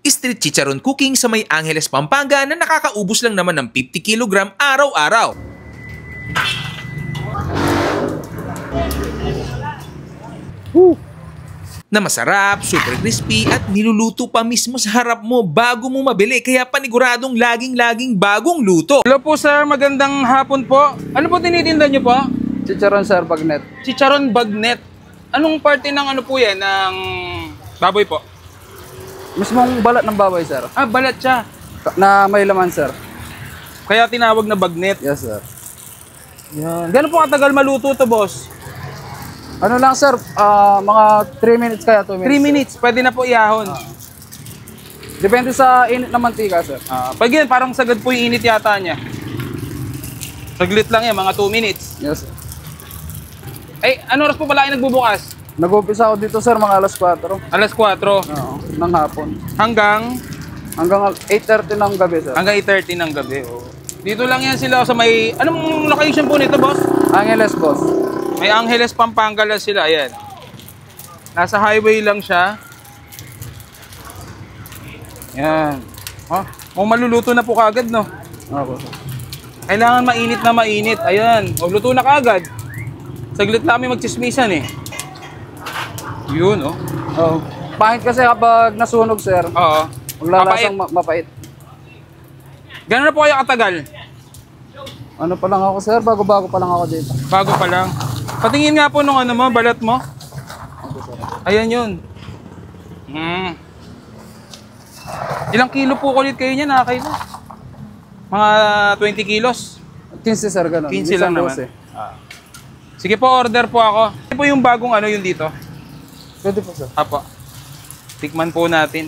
Street chicharon cooking sa may Angeles, Pampanga na nakakaubos lang naman ng 50 kg araw-araw. Na masarap, super crispy at niluluto pa mismo sa harap mo bago mo mabili, kaya paniguradong laging bagong luto. Hello po sir, magandang hapon po. Ano po tinitinda nyo po? Chicharon sir, bagnet. Chicharon bagnet. Anong parte ng ano po yan, ng baboy po? Mismong balat ng baboy sir. Ah, balat siya. Na may laman sir. Kaya tinawag na bagnet. Yes sir. Yan. Gano'n po katagal maluto to boss? Ano lang sir, mga 3 minutes kaya 2 minutes. 3 minutes, pwede na po iahon. Depende sa init ng mantika sir. Pag yan, parang sagad po yung init yata niya. Saglit lang yan, mga 2 minutes. Yes sir. Eh, ano oras po pala kayo nagbubukas? Nag-umpisa ako dito sir, mga alas 4. Alas 4. Oo, ng hapon. Hanggang 8:30 ng gabi sir. hanggang 8:30 ng gabi. Oh. Dito lang yan sila sa may... Anong location po nito, boss? Angeles boss. May Angeles, Pampanga lang sila. Ayan. Nasa highway lang siya. Yan. Oh, kung maluluto na po kagad, no? Ako sir. Kailangan mainit na mainit. Ayan. O, luto na kagad. Saglit lang kami magchismisan eh. Yun, oh. Oo. Pangit kasi kapag nasunog sir, Oo. maglalasang mapait. Gano'n na po kayo katagal? Ano pa lang ako sir, bago-bago pa lang ako dito. Bago pa lang. Patingin nga po nung ano mo, balat mo. Ayan yun. Ilang kilo po kulit kayo niya, nakakailo? Mga 20 kilos? 15 sir, gano'n. 15 lang naman. 12. Sige po, order po ako. Ano po yung bagong ano yun dito? Pwede po sir. Apo. Tikman po natin.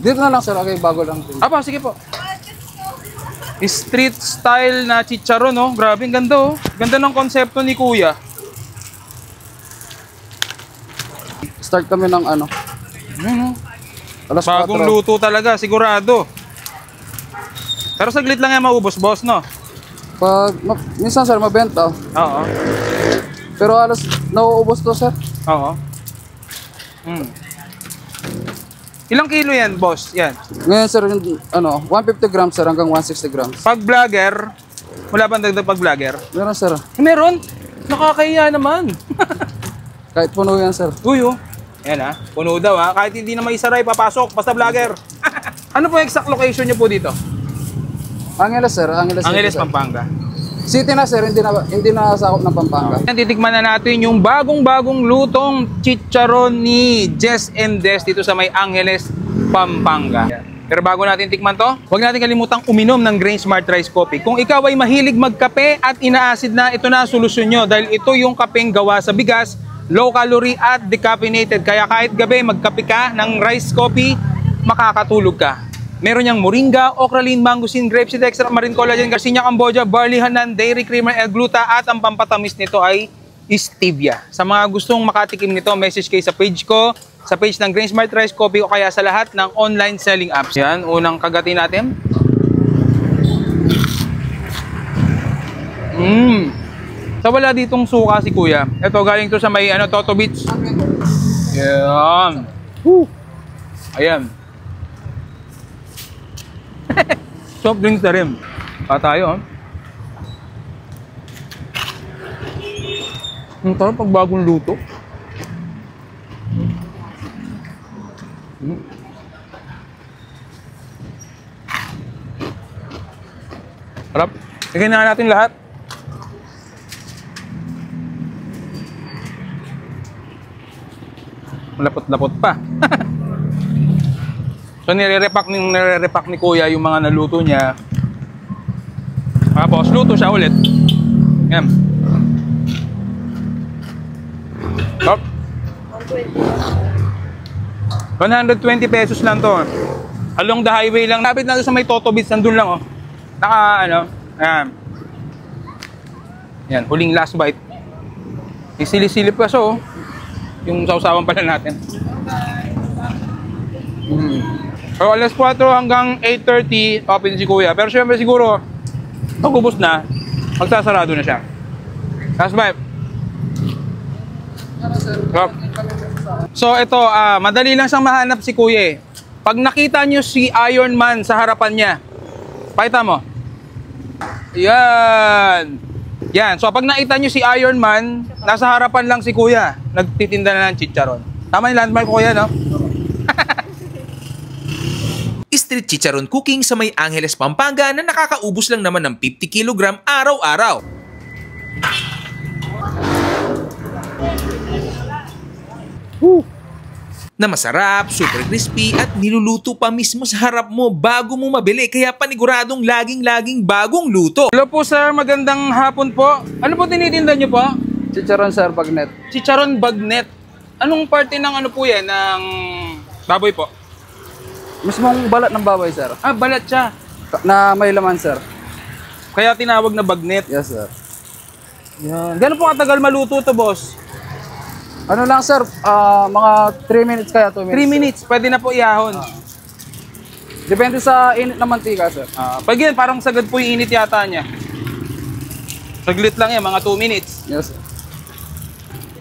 Dito na lang sir, okay, bago lang. Apo, sige po. Street style na chicharon, no? Grabe, ang ganda, oh. Ganda ng konsepto ni Kuya. Start kami ng ano, alas 4. Bagong luto talaga, sigurado. Pero saglit lang yan maubos, boss, no? Pag, minsan sir, mabenta. Oo. Pero alas, nauubos to sir. Oo. Ilang kilo yan, boss? Yan. Ngayon sir, yung, 150 grams sir hanggang 160 grams. Pag vlogger, wala bang dagdag pag vlogger? Meron sir. Meron. Nakakahiya naman. Kahit puno yan sir. Uy, oh. Yan ha. Puno daw ha. Kahit hindi na may saray, papasok. Basta vlogger. Ano po yung exact location nyo po dito? Angeles sir, Angeles City, Angeles, sir. Pampanga. City na sir, hindi na sakop ng Pampanga. Yan, titikman na natin yung bagong lutong chicharon ni Jess and Des dito sa may Angeles, Pampanga. Pero bago natin tikman to, huwag natin kalimutang uminom ng Grain Smart Rice Coffee. Kung ikaw ay mahilig magkape at inaasid na, ito na ang solusyon nyo. Dahil ito yung kapeng gawa sa bigas, low calorie at decaffeinated. Kaya kahit gabi magkape ka ng rice coffee, makakatulog ka. Meron niyang moringa, okralin, mangosteen, grapeseed extract, marine collagen, garcinia cambogia, barley hanan, dairy creamer, L-gluta at ang pampatamis nito ay stevia. Sa mga gustong makatikim nito, message kayo sa page ko, sa page ng Grain Smart Rice Coffee o kaya sa lahat ng online selling apps. Yan, unang kagati natin. So wala ditong suka si Kuya. Ito galing to sa may Toto Beach. Yan. Ayan. Soft drinks na rin. Tayo, Ang tarap pag bagong luto. Harap. Tignan na natin lahat. Malapot-lapot pa. So nire-repack ni Kuya yung mga naluto niya. Tapos luto siya ulit. Yan. Top. 120 pesos lang to. Along the highway lang. Lapit na sa may Toto Beach, nandun lang oh. Ayan. Yan, huling last bite. Isisilip pa so, yung sausawan pala natin. So alas 4 hanggang 8:30 open si Kuya. Pero syempre siguro, pag ubos na, magsasarado na siya. Last bite. So ito, madali lang siyang mahanap si Kuya eh. Pag nakita nyo si Iron Man sa harapan niya, pakita mo. Yan. Yan. So pag nakita nyo si Iron Man, nasa harapan lang si Kuya. Nagtitinda na ng chicharon. Tama yung landmark ko, Kuya, no? Street chicharon cooking sa may Angeles, Pampanga na nakakaubos lang naman ng 50 kilogram araw-araw. Na masarap, super crispy at niluluto pa mismo sa harap mo bago mo mabili, kaya paniguradong laging bagong luto. Hello po sir, magandang hapon po. Ano po tinitinda nyo po? Chicharon sir, bagnet. Chicharon bagnet. Anong parte ng ano po yan, ng baboy po? Mismong balat ng baboy sir. Ah, balat siya. Na may laman sir. Kaya tinawag na bagnet. Yes sir. Yan. Gano'n po katagal maluto to, boss? Ano lang sir, mga 3 minutes kaya 2 minutes. 3 minutes, pwede na po iahon. Depende sa init ng mantika sir. Pag yan, parang sagad po yung init yata niya. Saglit lang yan, mga 2 minutes. Yes sir.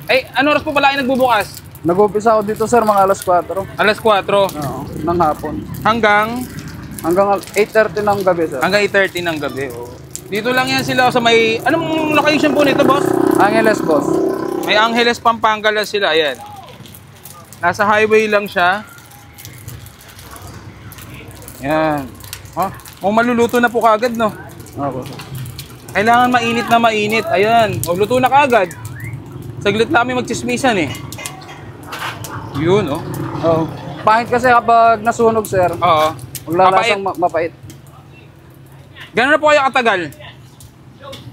Ay, ano oras po pala kayo nagbubukas? Nag-umpisa ako dito sir, mga alas 4. Alas 4. Oo, ng hapon. Hanggang 8:30 ng gabi sir. 8:30 ng gabi. Oh. Dito lang yan sila sa may... Anong location po nito, boss? Angeles boss. May Angeles, Pampanga lang sila. Ayan. Nasa highway lang siya. Yan. Oh, maluluto na po kagad, no? Ako sir. Kailangan mainit na mainit. Ayan. O, luto na kagad. Saglit lang kami magchismisan eh. Yun, oh. Oo. Pangit kasi kapag nasunog sir, Oo. maglalasang mapait. Gano'n na po kayo katagal?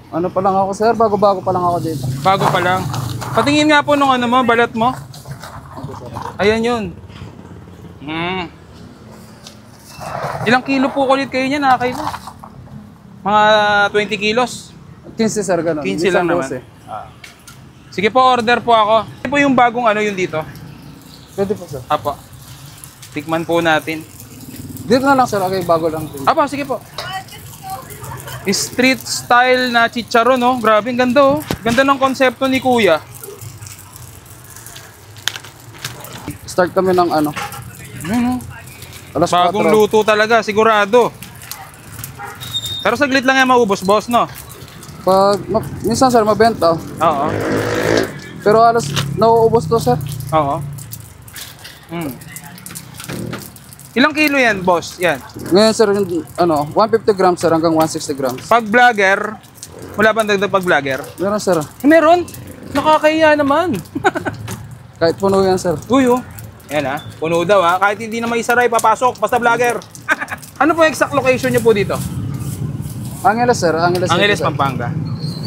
Ano pa lang ako sir, bago-bago pa lang ako dito. Bago pa lang. Patingin nga po nung ano mo, balat mo. Ayan yun. Ilang kilo po ulit kayo niya, nakakailo? Mga 20 kilos? 15 sir, gano'n. 15 lang naman. 12. Sige po, order po ako. Ano po yung bagong ano yun dito? Pwede po sir. Apo. Tikman po natin. Dito na lang sir, okay, bago lang. Apo, sige po. Street style na chicharon, no? Grabe, ang ganda, oh. Ganda ng konsepto ni Kuya. Start kami ng ano, alas 4. Bagong luto talaga, sigurado. Pero saglit lang yan maubos, boss, no? Pag, minsan sir, mabenta. Oo. Pero alas, nauubos to sir. Oo. Ilang kilo yan, boss? Yan. Ngayon sir, yung, 150 grams sir hanggang 160 grams. Pag vlogger, wala bang dagdag pag vlogger? Meron sir. Meron. Nakakahiya naman. Kahit puno yan sir. Uy, oh. Yan ha. Puno daw ha. Kahit hindi na may saray, papasok. Basta vlogger. Ano po yung exact location nyo po dito? Angeles sir, Angeles City, Angeles, sir. Pampanga.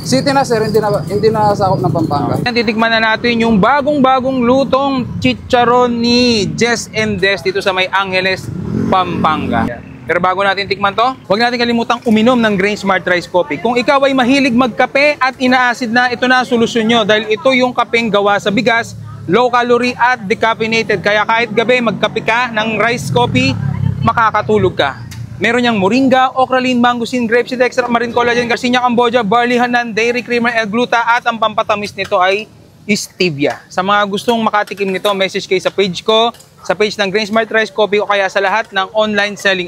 City na sir, hindi na sakop ng Pampanga. Titikman na natin yung bagong lutong chicharon ni Jess and Des dito sa may Angeles, Pampanga. Pero bago natin tikman to, huwag natin kalimutang uminom ng Grain Smart Rice Coffee. Kung ikaw ay mahilig magkape at inaasid na, ito na ang solusyon nyo. Dahil ito yung kapeng gawa sa bigas, low calorie at decaffeinated. Kaya kahit gabi magkape ka ng rice coffee, makakatulog ka. Meron niyang moringa, okralin, mangosteen, grapeseed extract, marine collagen, garcinia cambogia, barley hanan, dairy creamer, L-gluta at ang pampatamis nito ay stevia. Sa mga gustong makatikim nito, message kayo sa page ko, sa page ng Grain Smart Rice Coffee o kaya sa lahat ng online selling